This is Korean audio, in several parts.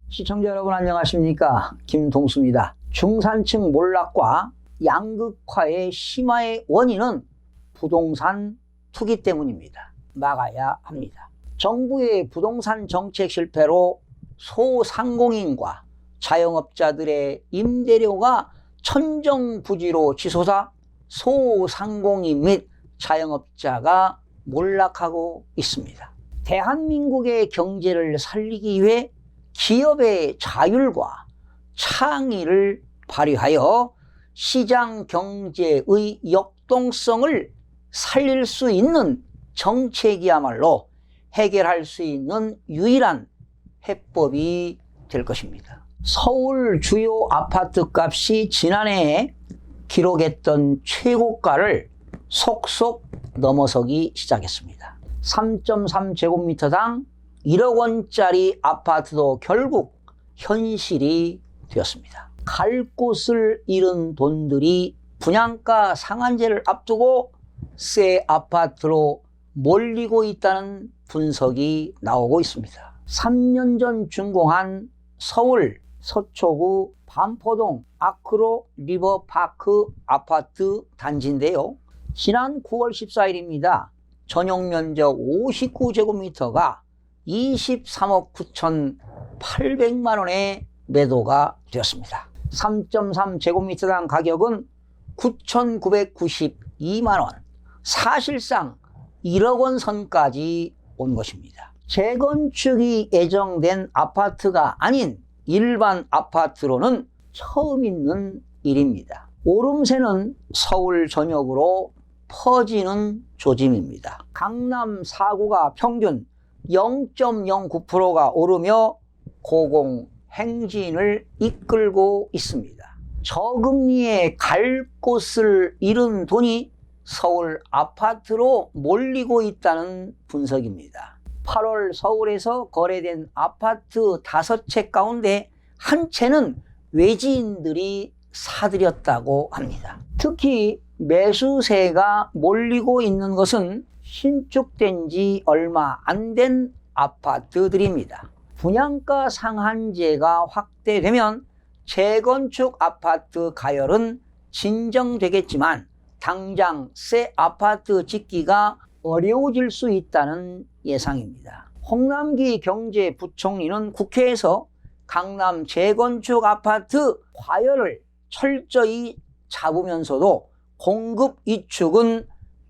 시청자 여러분 안녕하십니까? 김동수입니다. 중산층 몰락과 양극화의 심화의 원인은 부동산 투기 때문입니다. 막아야 합니다. 정부의 부동산 정책 실패로 소상공인과 자영업자들의 임대료가 천정부지로 치솟아 소상공인 및 자영업자가 몰락하고 있습니다. 대한민국의 경제를 살리기 위해 기업의 자율과 창의를 발휘하여 시장 경제의 역동성을 살릴 수 있는 정책이야말로 해결할 수 있는 유일한 해법이 될 것입니다. 서울 주요 아파트 값이 지난해에 기록했던 최고가를 속속 넘어서기 시작했습니다. 3.3제곱미터당 1억 원짜리 아파트도 결국 현실이 되었습니다. 갈 곳을 잃은 돈들이 분양가 상한제를 앞두고 새 아파트로 몰리고 있다는 분석이 나오고 있습니다. 3년 전 준공한 서울 서초구 반포동 아크로 리버파크 아파트 단지인데요. 지난 9월 14일입니다. 전용 면적 59제곱미터가 23억 9,800만 원에 매도가 되었습니다. 3.3제곱미터당 가격은 9,992만 원, 사실상 1억 원 선까지 온 것입니다. 재건축이 예정된 아파트가 아닌 일반 아파트로는 처음 있는 일입니다. 오름세는 서울 전역으로 퍼지는 조짐입니다. 강남 4구가 평균 0.09%가 오르며 고공행진을 이끌고 있습니다. 저금리에 갈 곳을 잃은 돈이 서울 아파트로 몰리고 있다는 분석입니다. 8월 서울에서 거래된 아파트 5채 가운데 한 채는 외지인들이 사들였다고 합니다. 특히 매수세가 몰리고 있는 것은 신축된 지 얼마 안 된 아파트들입니다. 분양가 상한제가 확대되면 재건축 아파트 가열은 진정되겠지만 당장 새 아파트 짓기가 어려워질 수 있다는 예상입니다. 홍남기 경제부총리는 국회에서 강남 재건축 아파트 과열을 철저히 잡으면서도 공급 위축은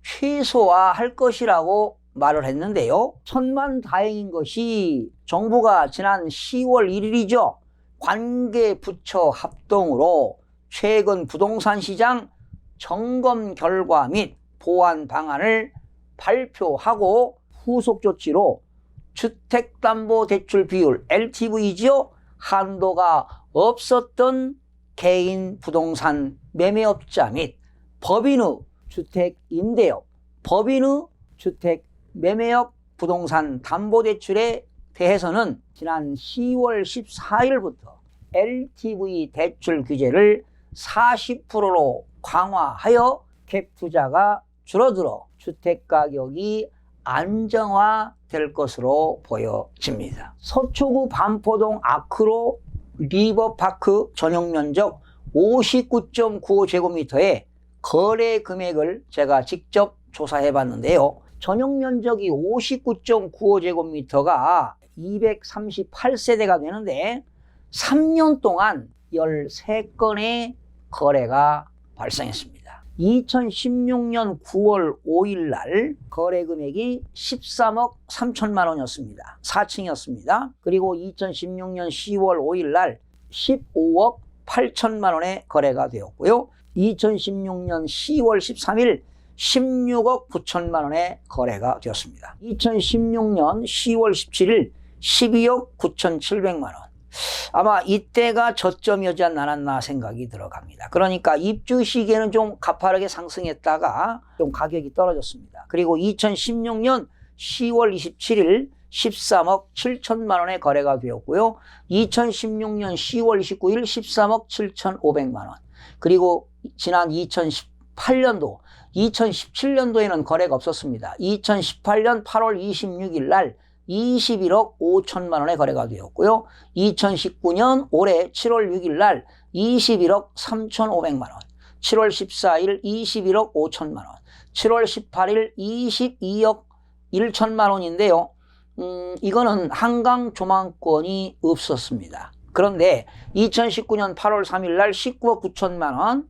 최소화할 것이라고 말을 했는데요. 천만다행인 것이 정부가 지난 10월 1일이죠. 관계부처 합동으로 최근 부동산 시장 점검 결과 및 보완 방안을 발표하고 후속 조치로 주택담보대출 비율 LTV죠. 한도가 없었던 개인 부동산 매매업자 및 법인 후 주택 임대업, 법인 후 주택 매매업 부동산 담보대출에 대해서는 지난 10월 14일부터 LTV 대출 규제를 40%로 강화하여 갭 투자가 줄어들어 주택가격이 안정화될 것으로 보여집니다. 서초구 반포동 아크로 리버파크 전용 면적 59.95제곱미터의 거래 금액을 제가 직접 조사해 봤는데요. 전용 면적이 59.95제곱미터가 238세대가 되는데 3년 동안 13건의 거래가 발생했습니다. 2016년 9월 5일 날 거래 금액이 13억 3천만 원이었습니다. 4층이었습니다. 그리고 2016년 10월 5일 날 15억 8천만 원의 거래가 되었고요. 2016년 10월 13일 16억 9천만 원의 거래가 되었습니다. 2016년 10월 17일 12억 9,700만 원. 아마 이때가 저점이었지 않았나 생각이 들어갑니다. 그러니까 입주 시기에는 좀 가파르게 상승했다가 좀 가격이 떨어졌습니다. 그리고 2016년 10월 27일 13억 7천만 원의 거래가 되었고요. 2016년 10월 29일 13억 7,500만 원. 그리고 지난 2017년도에는 거래가 없었습니다. 2018년 8월 26일 날 21억 5천만 원에 거래가 되었고요. 2019년 올해 7월 6일 날 21억 3,500만 원, 7월 14일 21억 5천만 원, 7월 18일 22억 1천만 원인데요. 이거는 한강 조망권이 없었습니다. 그런데 2019년 8월 3일 날 19억 9천만 원,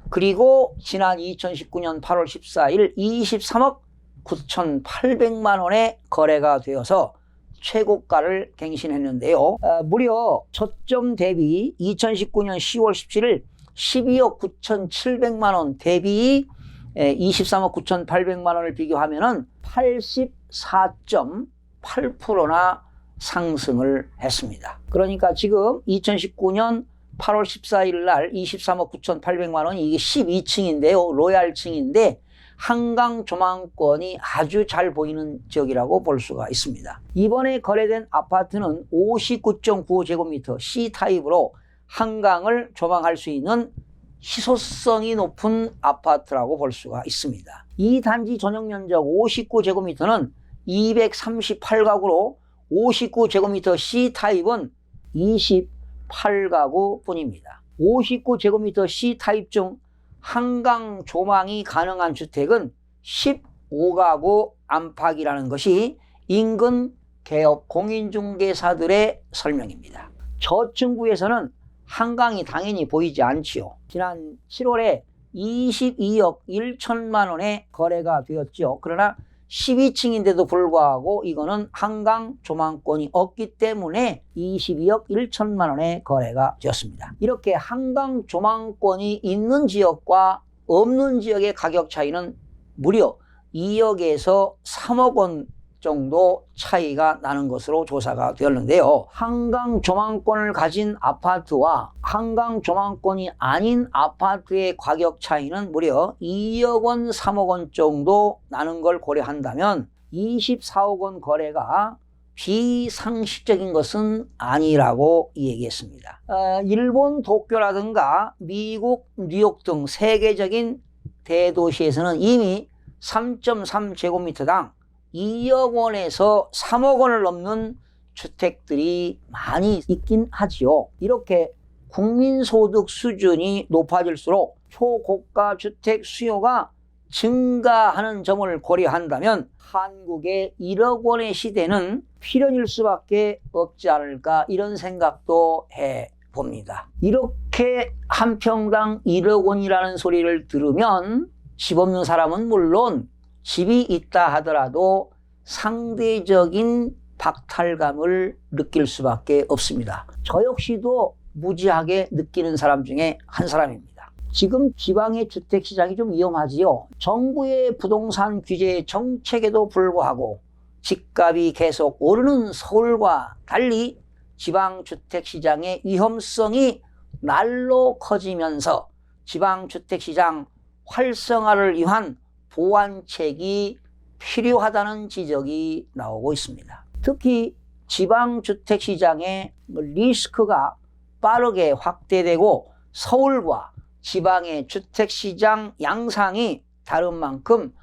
그리고 지난 2019년 8월 14일 23억 9,800만 원에 거래가 되어서 최고가를 갱신했는데요. 무려 저점 대비 2019년 10월 17일 12억 9,700만 원 대비 23억 9,800만 원을 비교하면은 84.8%나 상승을 했습니다. 그러니까 지금 2019년 8월 14일 날 23억 9,800만 원이 이게 12층인데요. 로얄층인데 한강 조망권이 아주 잘 보이는 지역이라고 볼 수가 있습니다. 이번에 거래된 아파트는 59.95제곱미터 C타입으로 한강을 조망할 수 있는 희소성이 높은 아파트라고 볼 수가 있습니다. 이 단지 전용 면적 59제곱미터는 238가구로 59제곱미터 C타입은 28가구 뿐입니다. 59제곱미터 C타입 중 한강 조망이 가능한 주택은 15가구 안팎이라는 것이 인근 개업 공인중개사들의 설명입니다. 저층부에서는 한강이 당연히 보이지 않지요. 지난 7월에 22억 1천만 원에 거래가 되었죠. 그러나 12층인데도 불구하고 이거는 한강 조망권이 없기 때문에 22억 1천만 원에 거래가 되었습니다. 이렇게 한강 조망권이 있는 지역과 없는 지역의 가격 차이는 무려 2억에서 3억 원 정도 차이가 나는 것으로 조사가 되었는데요. 한강 조망권을 가진 아파트와 한강 조망권이 아닌 아파트의 가격 차이는 무려 2억 원, 3억 원 정도 나는 걸 고려한다면 24억 원 거래가 비상식적인 것은 아니라고 얘기했습니다. 일본 도쿄라든가 미국 뉴욕 등 세계적인 대도시에서는 이미 3.3제곱미터당 2억 원에서 3억 원을 넘는 주택들이 많이 있긴 하지요. 이렇게 국민소득 수준이 높아질수록 초고가 주택 수요가 증가하는 점을 고려한다면 한국의 1억 원의 시대는 필연일 수밖에 없지 않을까 이런 생각도 해봅니다. 이렇게 한 평당 1억 원이라는 소리를 들으면 집 없는 사람은 물론 집이 있다 하더라도 상대적인 박탈감을 느낄 수밖에 없습니다. 저 역시도 무지하게 느끼는 사람 중에 한 사람입니다. 지금 지방의 주택시장이 좀 위험하지요. 정부의 부동산 규제 정책에도 불구하고 집값이 계속 오르는 서울과 달리 지방 주택시장의 위험성이 날로 커지면서 지방 주택시장 활성화를 위한 보완책이 필요하다는 지적이 나오고 있습니다. 특히 지방주택시장의 리스크가 빠르게 확대되고 서울과 지방의 주택시장 양상이 다른 만큼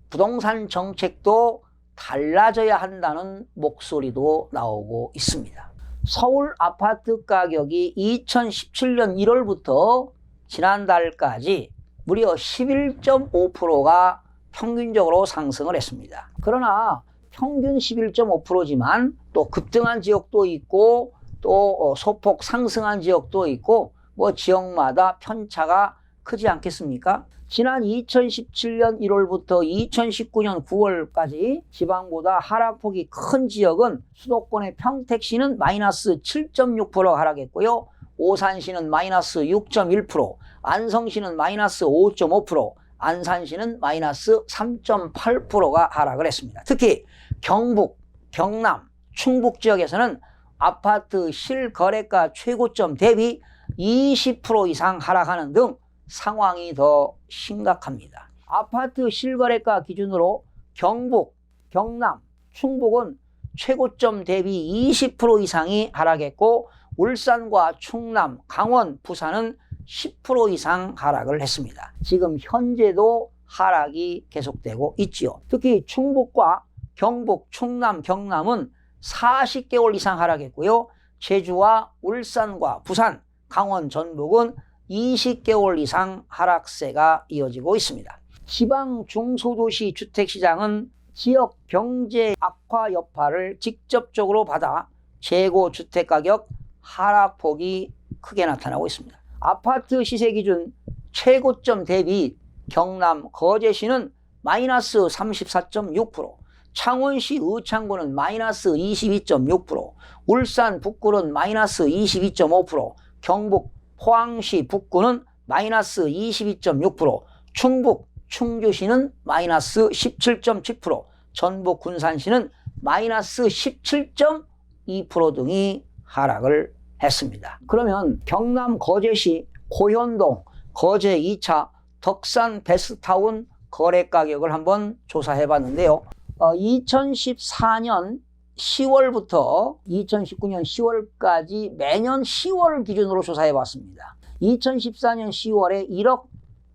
부동산 정책도 달라져야 한다는 목소리도 나오고 있습니다. 서울 아파트 가격이 2017년 1월부터 지난달까지 무려 11.5%가 평균적으로 상승을 했습니다. 그러나 평균 11.5%지만 또 급등한 지역도 있고 또 소폭 상승한 지역도 있고 뭐 지역마다 편차가 크지 않겠습니까? 지난 2017년 1월부터 2019년 9월까지 지방보다 하락폭이 큰 지역은 수도권의 평택시는 마이너스 7.6% 하락했고요. 오산시는 마이너스 6.1%, 안성시는 마이너스 5.5%, 안산시는 마이너스 3.8%가 하락을 했습니다. 특히 경북, 경남, 충북 지역에서는 아파트 실거래가 최고점 대비 20% 이상 하락하는 등 상황이 더 심각합니다. 아파트 실거래가 기준으로 경북, 경남, 충북은 최고점 대비 20% 이상이 하락했고 울산과 충남, 강원, 부산은 10% 이상 하락을 했습니다. 지금 현재도 하락이 계속되고 있지요. 특히 충북과 경북, 충남, 경남은 40개월 이상 하락했고요. 제주와 울산과 부산, 강원, 전북은 20개월 이상 하락세가 이어지고 있습니다. 지방 중소도시 주택시장은 지역 경제 악화 여파를 직접적으로 받아 재고 주택가격 하락폭이 크게 나타나고 있습니다. 아파트 시세 기준 최고점 대비 경남 거제시는 마이너스 34.6%, 창원시 의창구는 마이너스 22.6%, 울산 북구는 마이너스 22.5%, 경북 포항시 북구는 마이너스 22.6%, 충북 충주시는 마이너스 17.7%, 전북 군산시는 마이너스 17.2% 등이 하락을 했습니다. 그러면 경남 거제시 고현동, 거제 2차, 덕산 베스타운 거래 가격을 한번 조사해 봤는데요. 2014년 10월부터 2019년 10월까지 매년 10월 기준으로 조사해 봤습니다. 2014년 10월에 1억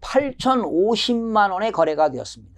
8,050만 원에 거래가 되었습니다.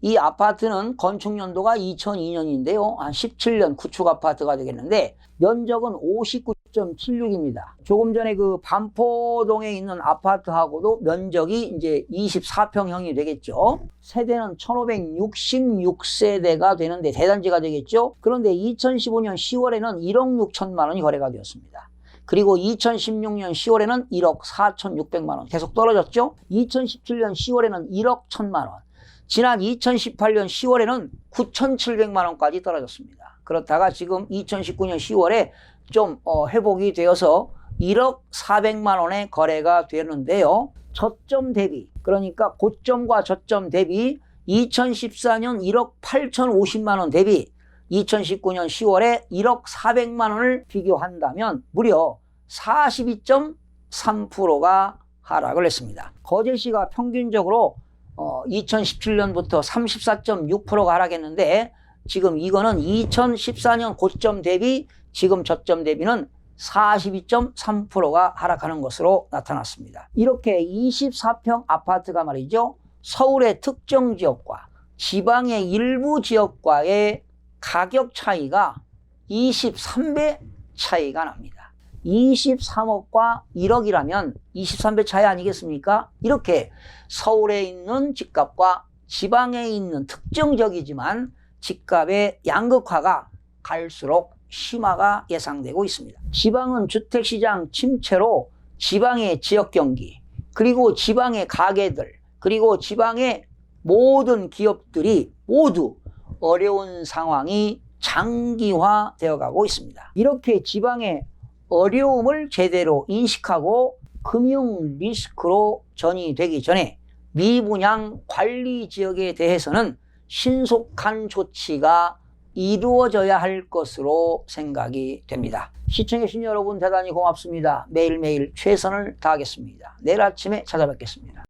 이 아파트는 건축 연도가 2002년인데요. 한 17년 구축 아파트가 되겠는데 면적은 59.76입니다. 조금 전에 그 반포동에 있는 아파트하고도 면적이 이제 24평형이 되겠죠. 세대는 1566세대가 되는데 대단지가 되겠죠. 그런데 2015년 10월에는 1억 6천만 원이 거래가 되었습니다. 그리고 2016년 10월에는 1억 4,600만 원 계속 떨어졌죠. 2017년 10월에는 1억 1천만 원. 지난 2018년 10월에는 9,700만 원까지 떨어졌습니다. 그렇다가 지금 2019년 10월에 좀 회복이 되어서 1억 400만 원에 거래가 되는데요. 저점 대비, 그러니까 고점과 저점 대비 2014년 1억 8,050만 원 대비 2019년 10월에 1억 400만 원을 비교한다면 무려 42.3%가 하락을 했습니다. 거제시가 평균적으로 2017년부터 34.6%가 하락했는데 지금 이거는 2014년 고점 대비 지금 저점 대비는 42.3%가 하락하는 것으로 나타났습니다. 이렇게 24평 아파트가 말이죠. 서울의 특정 지역과 지방의 일부 지역과의 가격 차이가 23배 차이가 납니다. 23억과 1억이라면 23배 차이 아니겠습니까? 이렇게 서울에 있는 집값과 지방에 있는 특정 지역이지만 집값의 양극화가 갈수록 심화가 예상되고 있습니다. 지방은 주택시장 침체로 지방의 지역 경기, 그리고 지방의 가게들, 그리고 지방의 모든 기업들이 모두 어려운 상황이 장기화되어 가고 있습니다. 이렇게 지방의 어려움을 제대로 인식하고 금융 리스크로 전이되기 전에 미분양 관리 지역에 대해서는 신속한 조치가 이루어져야 할 것으로 생각이 됩니다. 시청해주신 여러분 대단히 고맙습니다. 매일매일 최선을 다하겠습니다. 내일 아침에 찾아뵙겠습니다.